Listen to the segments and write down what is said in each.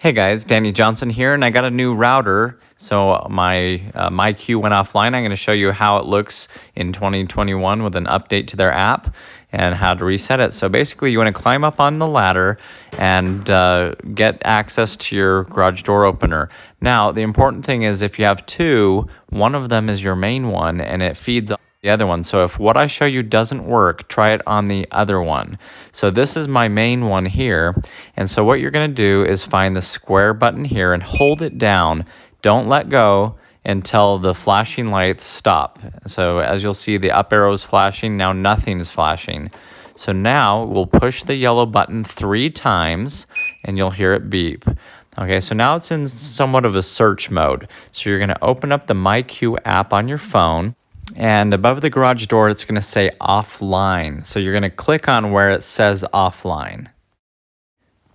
Hey guys, Danny Johnson here, and I got a new router. So my MyQ went offline. I'm going to show you how it looks in 2021 with an update to their app and how to reset it. So basically, you want to climb up on the ladder and get access to your garage door opener. Now, the important thing is if you have two, one of them is your main one, and it feeds the other one. So if what I show you doesn't work, try it on the other one. So this is my main one here. And so what you're going to do is find the square button here and hold it down. Don't let go until the flashing lights stop. So as you'll see, the up arrow is flashing. Now nothing is flashing. So now we'll push the yellow button 3 times and you'll hear it beep. Okay, so now it's in somewhat of a search mode. So you're going to open up the MyQ app on your phone. And above the garage door, it's going to say offline. So you're going to click on where it says offline.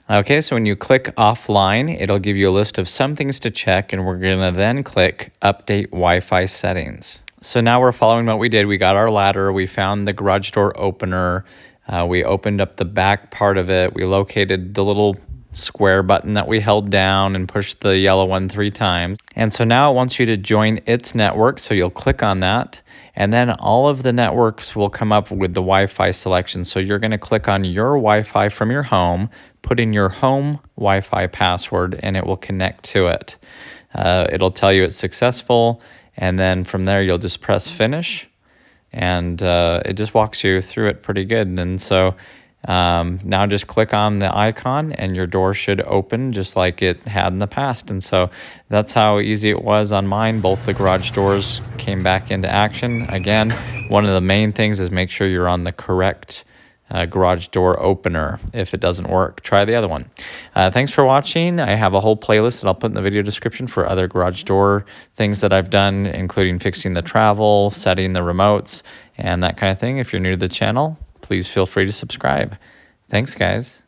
Okay, so when you click offline, it'll give you a list of some things to check, and we're going to then click update Wi-Fi settings. So now we're following what we did. We got our ladder, we found the garage door opener, we opened up the back part of it, we located the little square button that we held down and pushed the yellow one 3 times. And so now it wants you to join its network, so you'll click on that. And then all of the networks will come up with the Wi-Fi selection. So you're going to click on your Wi-Fi from your home, put in your home Wi-Fi password, and it will connect to it. It'll tell you it's successful, and then from there you'll just press finish, and it just walks you through it pretty good. And so now just click on the icon and your door should open just like it had in the past. And so that's how easy it was on mine. Both the garage doors came back into action. Again, one of the main things is make sure you're on the correct garage door opener. If it doesn't work, try the other one. Thanks for watching. I have a whole playlist that I'll put in the video description for other garage door things that I've done, including fixing the travel, setting the remotes, and that kind of thing. If you're new to the channel, please feel free to subscribe. Thanks, guys.